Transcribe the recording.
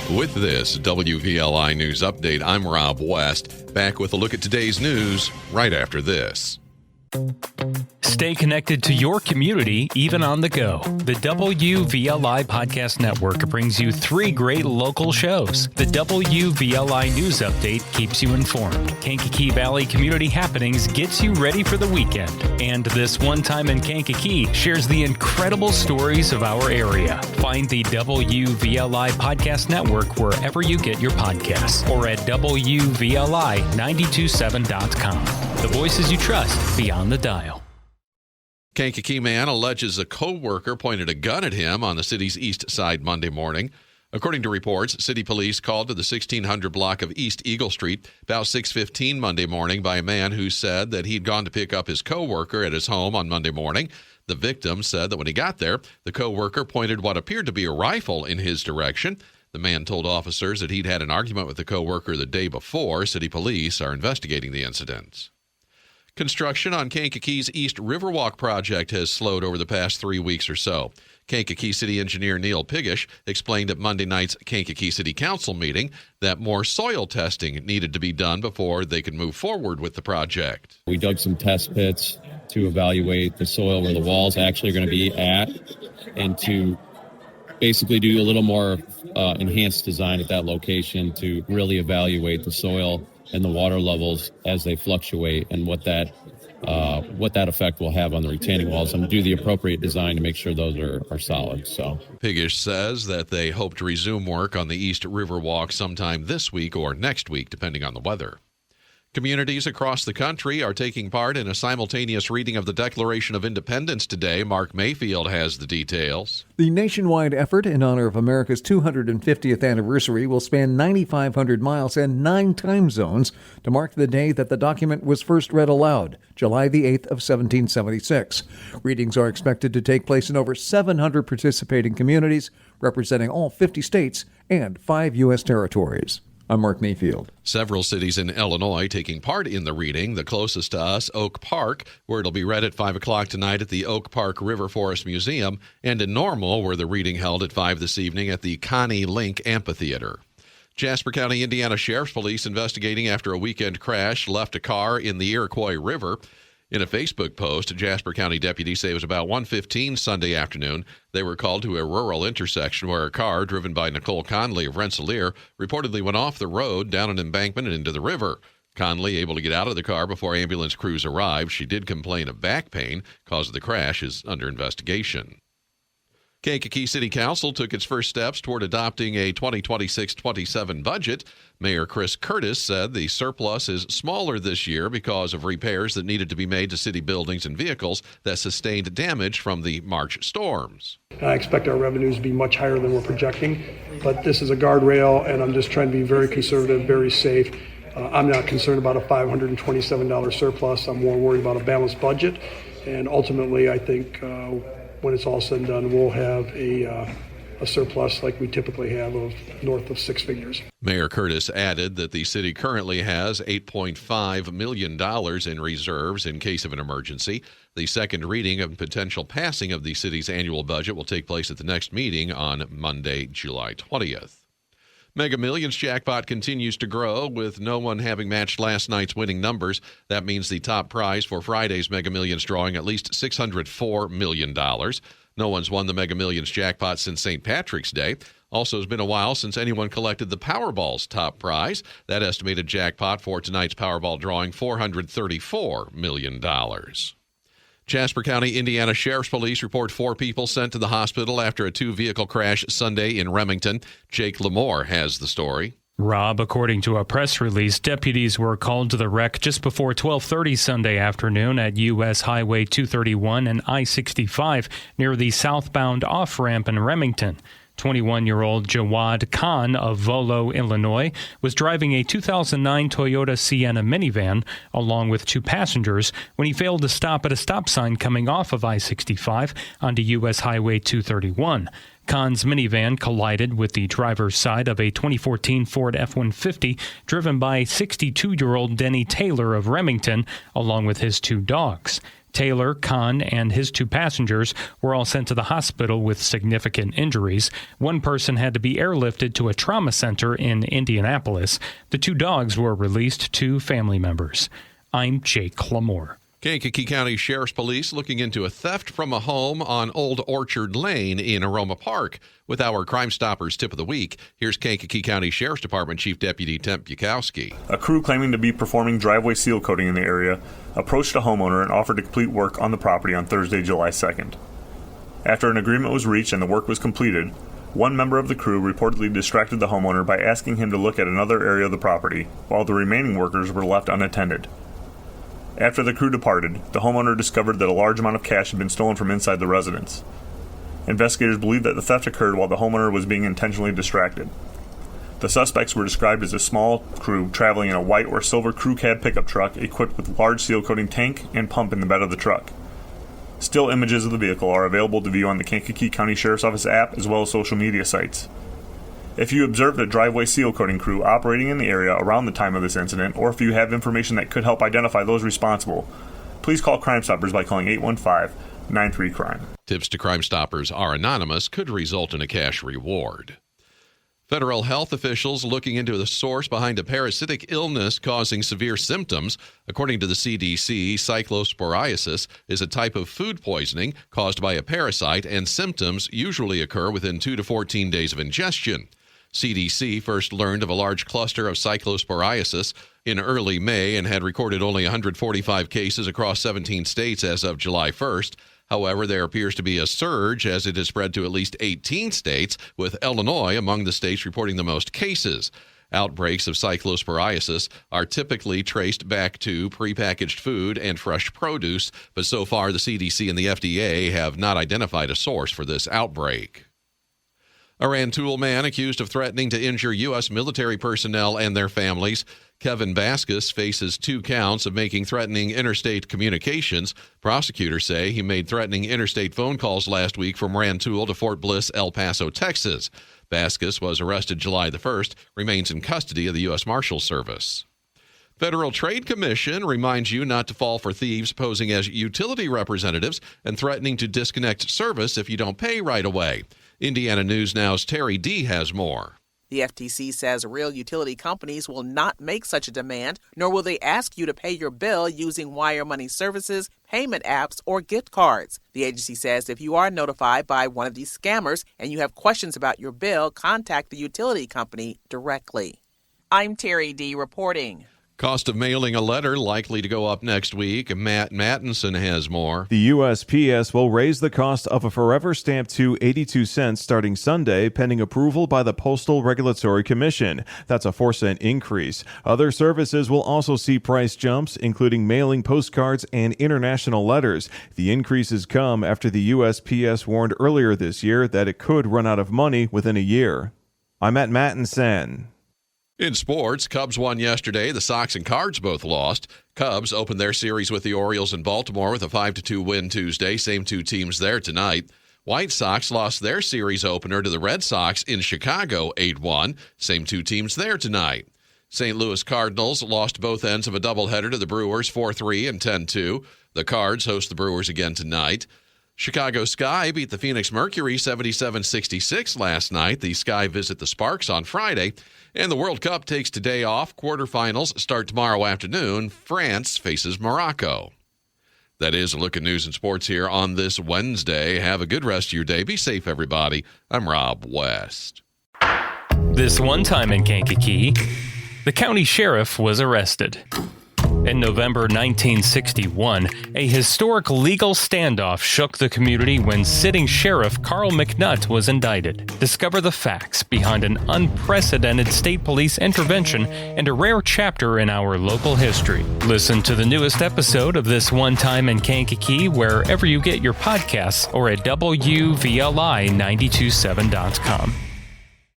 With this WVLI News Update, I'm Rob West, back with a look at today's news right after this. Stay connected to your community, even on the go. The WVLI Podcast Network brings you 3 great local shows. The WVLI News Update keeps you informed. Kankakee Valley Community Happenings gets you ready for the weekend. And This One Time in Kankakee shares the incredible stories of our area. Find the WVLI Podcast Network wherever you get your podcasts or at WVLI927.com. The voices you trust beyond the dial. Kankakee man alleges a co-worker pointed a gun at him on the city's east side Monday morning. According to reports, city police called to the 1600 block of East Eagle Street about 6:15 Monday morning by a man who said that he'd gone to pick up his co-worker at his home on Monday morning. The victim said that when he got there, the co-worker pointed what appeared to be a rifle in his direction. The man told officers that he'd had an argument with the co-worker the day before. City police are investigating the incident. Construction on Kankakee's East Riverwalk project has slowed over the past 3 weeks or so. Kankakee City Engineer Neil Piggish explained at Monday night's Kankakee City Council meeting that more soil testing needed to be done before they could move forward with the project. We dug some test pits to evaluate the soil where the walls actually are going to be at and to basically do a little more enhanced design at that location to really evaluate the soil and the water levels as they fluctuate and what that effect will have on the retaining walls, and do the appropriate design to make sure those are solid. So Piggish says that they hope to resume work on the East Riverwalk sometime this week or next week, depending on the weather. Communities across the country are taking part in a simultaneous reading of the Declaration of Independence today. Mark Mayfield has the details. The nationwide effort in honor of America's 250th anniversary will span 9,500 miles and 9 time zones to mark the day that the document was first read aloud, July the 8th of 1776. Readings are expected to take place in over 700 participating communities, representing all 50 states and 5 U.S. territories. I'm Mark Mayfield. Several cities in Illinois taking part in the reading. The closest to us, Oak Park, where it'll be read at 5 o'clock tonight at the Oak Park River Forest Museum, and in Normal, where the reading held at 5 this evening at the Connie Link Amphitheater. Jasper County, Indiana Sheriff's Police investigating after a weekend crash left a car in the Iroquois River. In a Facebook post, Jasper County deputies say it was about 1:15 Sunday afternoon. They were called to a rural intersection where a car driven by Nicole Conley of Rensselaer reportedly went off the road down an embankment and into the river. Conley able to get out of the car before ambulance crews arrived. She did complain of back pain. Cause of the crash is under investigation. Kankakee City Council took its first steps toward adopting a 2026-27 budget. Mayor Chris Curtis said the surplus is smaller this year because of repairs that needed to be made to city buildings and vehicles that sustained damage from the March storms. I expect our revenues to be much higher than we're projecting, but this is a guardrail, and I'm just trying to be very conservative, very safe. I'm not concerned about a $527 surplus. I'm more worried about a balanced budget, and ultimately I think when it's all said and done, we'll have a surplus like we typically have of north of 6 figures. Mayor Curtis added that the city currently has $8.5 million in reserves in case of an emergency. The second reading and potential passing of the city's annual budget will take place at the next meeting on Monday, July 20th. Mega Millions jackpot continues to grow, with no one having matched last night's winning numbers. That means the top prize for Friday's Mega Millions drawing at least $604 million. No one's won the Mega Millions jackpot since St. Patrick's Day. Also, it's been a while since anyone collected the Powerball's top prize. That estimated jackpot for tonight's Powerball drawing, $434 million. Jasper County, Indiana Sheriff's Police report 4 people sent to the hospital after a 2-vehicle crash Sunday in Remington. Jake Lamore has the story. Rob, according to a press release, deputies were called to the wreck just before 12:30 Sunday afternoon at U.S. Highway 231 and I-65 near the southbound off-ramp in Remington. 21-year-old Jawad Khan of Volo, Illinois, was driving a 2009 Toyota Sienna minivan along with 2 passengers when he failed to stop at a stop sign coming off of I-65 onto U.S. Highway 231. Khan's minivan collided with the driver's side of a 2014 Ford F-150 driven by 62-year-old Denny Taylor of Remington, along with his 2 dogs. Taylor, Kahn, and his 2 passengers were all sent to the hospital with significant injuries. One person had to be airlifted to a trauma center in Indianapolis. The 2 dogs were released to family members. I'm Jake Clamore. Kankakee County Sheriff's Police looking into a theft from a home on Old Orchard Lane in Aroma Park. With our Crime Stoppers tip of the week, here's Kankakee County Sheriff's Department Chief Deputy Temp Bukowski. A crew claiming to be performing driveway seal coating in the area approached a homeowner and offered to complete work on the property on Thursday, July 2nd. After an agreement was reached and the work was completed, one member of the crew reportedly distracted the homeowner by asking him to look at another area of the property, while the remaining workers were left unattended. After the crew departed, the homeowner discovered that a large amount of cash had been stolen from inside the residence. Investigators believe that the theft occurred while the homeowner was being intentionally distracted. The suspects were described as a small crew traveling in a white or silver crew cab pickup truck equipped with large seal coating tank and pump in the bed of the truck. Still images of the vehicle are available to view on the Kankakee County Sheriff's Office app as well as social media sites. If you observed a driveway seal coating crew operating in the area around the time of this incident, or if you have information that could help identify those responsible, please call Crime Stoppers by calling 815-93-CRIME. Tips to Crime Stoppers are anonymous, could result in a cash reward. Federal health officials looking into the source behind a parasitic illness causing severe symptoms. According to the CDC, Cyclosporiasis is a type of food poisoning caused by a parasite, and symptoms usually occur within 2 to 14 days of ingestion. CDC first learned of a large cluster of cyclosporiasis in early May and had recorded only 145 cases across 17 states as of July 1st. However, there appears to be a surge as it has spread to at least 18 states, with Illinois among the states reporting the most cases. Outbreaks of cyclosporiasis are typically traced back to prepackaged food and fresh produce, but so far the CDC and the FDA have not identified a source for this outbreak. A Rantoul man accused of threatening to injure U.S. military personnel and their families. Kevin Baskus faces 2 counts of making threatening interstate communications. Prosecutors say he made threatening interstate phone calls last week from Rantoul to Fort Bliss, El Paso, Texas. Baskus was arrested July the 1st, remains in custody of the U.S. Marshal Service. Federal Trade Commission reminds you not to fall for thieves posing as utility representatives and threatening to disconnect service if you don't pay right away. Indiana News Now's Terry D. has more. The FTC says real utility companies will not make such a demand, nor will they ask you to pay your bill using wire money services, payment apps, or gift cards. The agency says if you are notified by one of these scammers and you have questions about your bill, contact the utility company directly. I'm Terry D. reporting. Cost of mailing a letter likely to go up next week. Matt Mattinson has more. The USPS will raise the cost of a forever stamp to 82 cents starting Sunday, pending approval by the Postal Regulatory Commission. That's a 4-cent increase. Other services will also see price jumps, including mailing postcards and international letters. The increases come after the USPS warned earlier this year that it could run out of money within a year. I'm Matt Mattinson. In sports, Cubs won yesterday. The Sox and Cards both lost. Cubs opened their series with the Orioles in Baltimore with a 5-2 win Tuesday. Same 2 teams there tonight. White Sox lost their series opener to the Red Sox in Chicago 8-1. Same 2 teams there tonight. St. Louis Cardinals lost both ends of a doubleheader to the Brewers 4-3 and 10-2. The Cards host the Brewers again tonight. Chicago Sky beat the Phoenix Mercury 77-66 last night. The Sky visit the Sparks on Friday. And the World Cup takes today off. Quarterfinals start tomorrow afternoon. France faces Morocco. That is a look at news and sports here on this Wednesday. Have a good rest of your day. Be safe, everybody. I'm Rob West. This one time in Kankakee, the county sheriff was arrested. In November 1961, a historic legal standoff shook the community when sitting Sheriff Carl McNutt was indicted. Discover the facts behind an unprecedented state police intervention and a rare chapter in our local history. Listen to the newest episode of This One Time in Kankakee wherever you get your podcasts or at WVLI927.com.